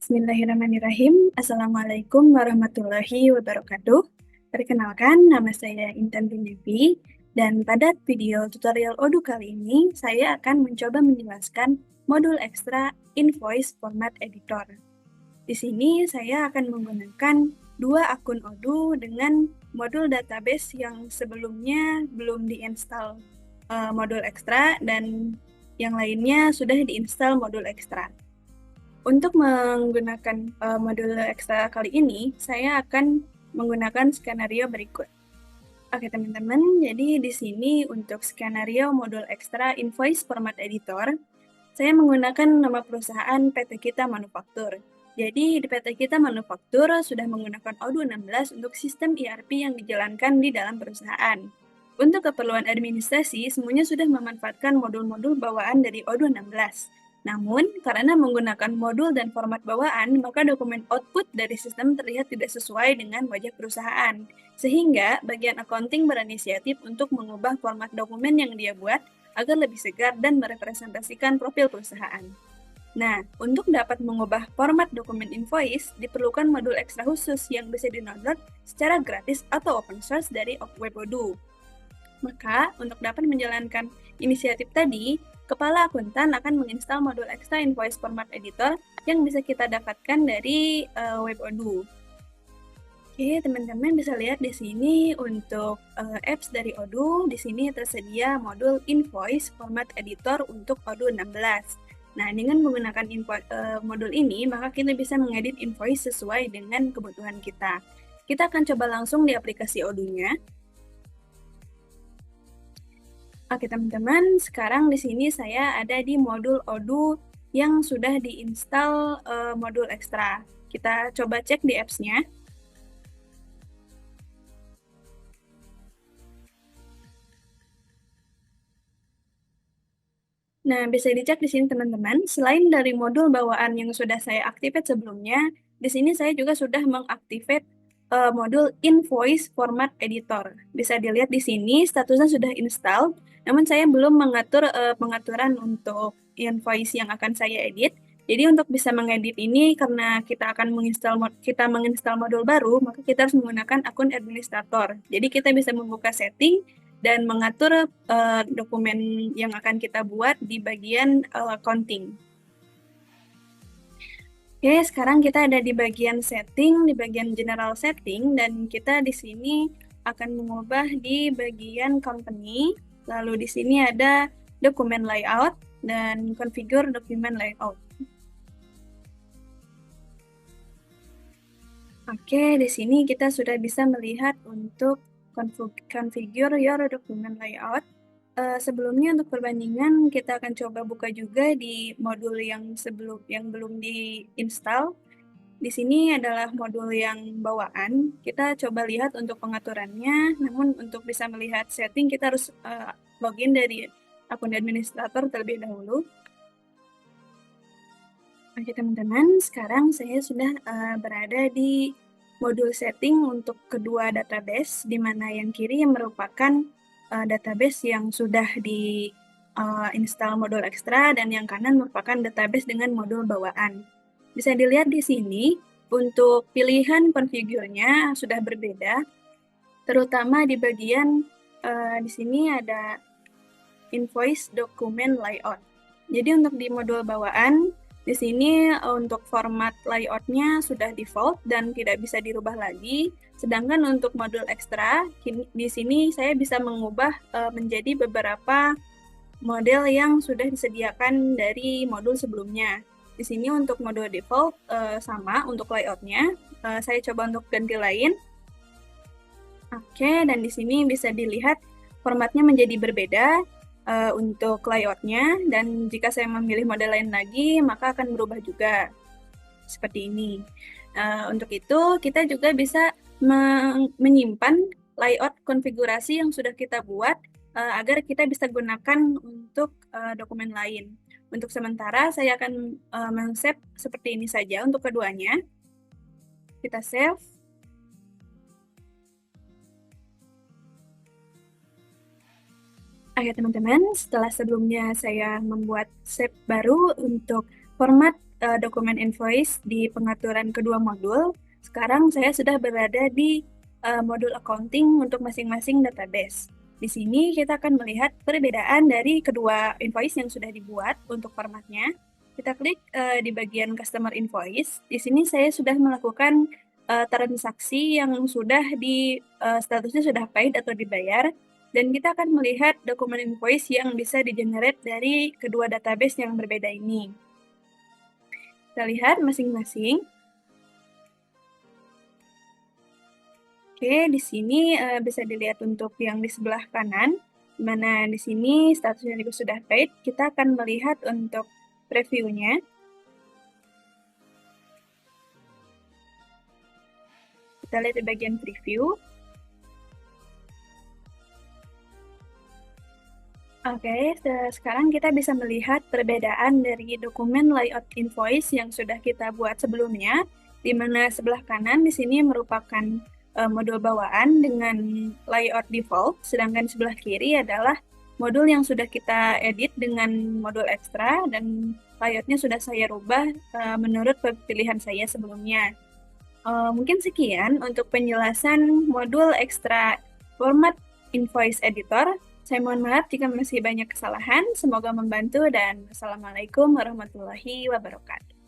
Bismillahirrahmanirrahim. Assalamualaikum warahmatullahi wabarakatuh. Perkenalkan, nama saya Intan Bindevi, dan pada video tutorial Odoo kali ini, saya akan mencoba menjelaskan modul ekstra Invoice Format Editor. Di sini saya akan menggunakan dua akun Odoo dengan modul database yang sebelumnya belum diinstal modul ekstra, dan yang lainnya sudah diinstal modul ekstra. Untuk menggunakan modul ekstra kali ini, saya akan menggunakan skenario berikut. Oke teman-teman, jadi di sini untuk skenario modul ekstra Invoice Format Editor, saya menggunakan nama perusahaan PT Kita Manufaktur. Jadi di PT Kita Manufaktur sudah menggunakan Odoo 16 untuk sistem ERP yang dijalankan di dalam perusahaan. Untuk keperluan administrasi, semuanya sudah memanfaatkan modul-modul bawaan dari Odoo 16. Namun, karena menggunakan modul dan format bawaan, maka dokumen output dari sistem terlihat tidak sesuai dengan wajah perusahaan. Sehingga, bagian accounting berinisiatif untuk mengubah format dokumen yang dia buat agar lebih segar dan merepresentasikan profil perusahaan. Nah, untuk dapat mengubah format dokumen invoice, diperlukan modul ekstra khusus yang bisa di-download secara gratis atau open source dari WebOdoo. Maka, untuk dapat menjalankan inisiatif tadi, Kepala Akuntan akan menginstal modul ekstra Invoice Format Editor yang bisa kita dapatkan dari WebOdoo. Oke, teman-teman bisa lihat di sini untuk apps dari Odoo, di sini tersedia modul Invoice Format Editor untuk Odoo 16. Nah, dengan menggunakan modul ini, maka kita bisa mengedit invoice sesuai dengan kebutuhan kita. Kita akan coba langsung di aplikasi Odoo-nya. Oke teman-teman, sekarang di sini saya ada di modul Odoo yang sudah diinstal modul ekstra. Kita coba cek di apps-nya. Nah, bisa dicek di sini teman-teman, selain dari modul bawaan yang sudah saya activate sebelumnya, di sini saya juga sudah mengaktifate modul Invoice Format Editor. Bisa dilihat di sini statusnya sudah install, namun saya belum mengatur pengaturan untuk invoice yang akan saya edit. Jadi untuk bisa mengedit ini, karena kita akan menginstal modul baru, maka kita harus menggunakan akun administrator. Jadi kita bisa membuka setting dan mengatur dokumen yang akan kita buat di bagian accounting. Oke, sekarang kita ada di bagian setting, di bagian general setting, dan kita di sini akan mengubah di bagian company. Lalu di sini ada dokumen layout dan configure dokumen layout. Oke, di sini kita sudah bisa melihat untuk configure your document layout. Sebelumnya untuk perbandingan, kita akan coba buka juga di modul yang belum diinstal. Di sini adalah modul yang bawaan. Kita coba lihat untuk pengaturannya, namun untuk bisa melihat setting kita harus login dari akun administrator terlebih dahulu. Oke teman-teman, sekarang saya sudah berada di modul setting untuk kedua database, di mana yang kiri yang merupakan database yang sudah di install modul ekstra, dan yang kanan merupakan database dengan modul bawaan. Bisa dilihat di sini, untuk pilihan configure-nya sudah berbeda, terutama di bagian di sini ada invoice document layout. Jadi untuk di modul bawaan, di sini untuk format layout-nya sudah default dan tidak bisa dirubah lagi. Sedangkan untuk modul ekstra, di sini saya bisa mengubah menjadi beberapa model yang sudah disediakan dari modul sebelumnya. Di sini untuk modul default sama untuk layout-nya. Saya coba untuk ganti lain. Oke, dan di sini bisa dilihat formatnya menjadi berbeda untuk layout-nya, dan jika saya memilih model lain lagi, maka akan berubah juga. Seperti ini. Untuk itu, kita juga bisa menyimpan layout konfigurasi yang sudah kita buat agar kita bisa gunakan untuk dokumen lain. Untuk sementara, saya akan men-save seperti ini saja untuk keduanya. Kita save. Oke teman-teman, setelah sebelumnya saya membuat save baru untuk format dokumen invoice di pengaturan kedua modul. Sekarang saya sudah berada di modul accounting untuk masing-masing database. Di sini kita akan melihat perbedaan dari kedua invoice yang sudah dibuat untuk formatnya. Kita klik di bagian customer invoice. Di sini saya sudah melakukan transaksi yang sudah statusnya sudah paid atau dibayar. Dan kita akan melihat dokumen invoice yang bisa di-generate dari kedua database yang berbeda ini. Kita lihat masing-masing. Oke, di sini bisa dilihat untuk yang di sebelah kanan, di mana di sini statusnya juga sudah paid. Kita akan melihat untuk previewnya. Kita lihat di bagian preview. Oke, sekarang kita bisa melihat perbedaan dari dokumen layout invoice yang sudah kita buat sebelumnya, di mana sebelah kanan di sini merupakan modul bawaan dengan layout default, sedangkan sebelah kiri adalah modul yang sudah kita edit dengan modul ekstra dan layoutnya sudah saya rubah menurut pilihan saya sebelumnya. Mungkin sekian untuk penjelasan modul ekstra format invoice editor. Saya mohon maaf jika masih banyak kesalahan. Semoga membantu dan wassalamualaikum warahmatullahi wabarakatuh.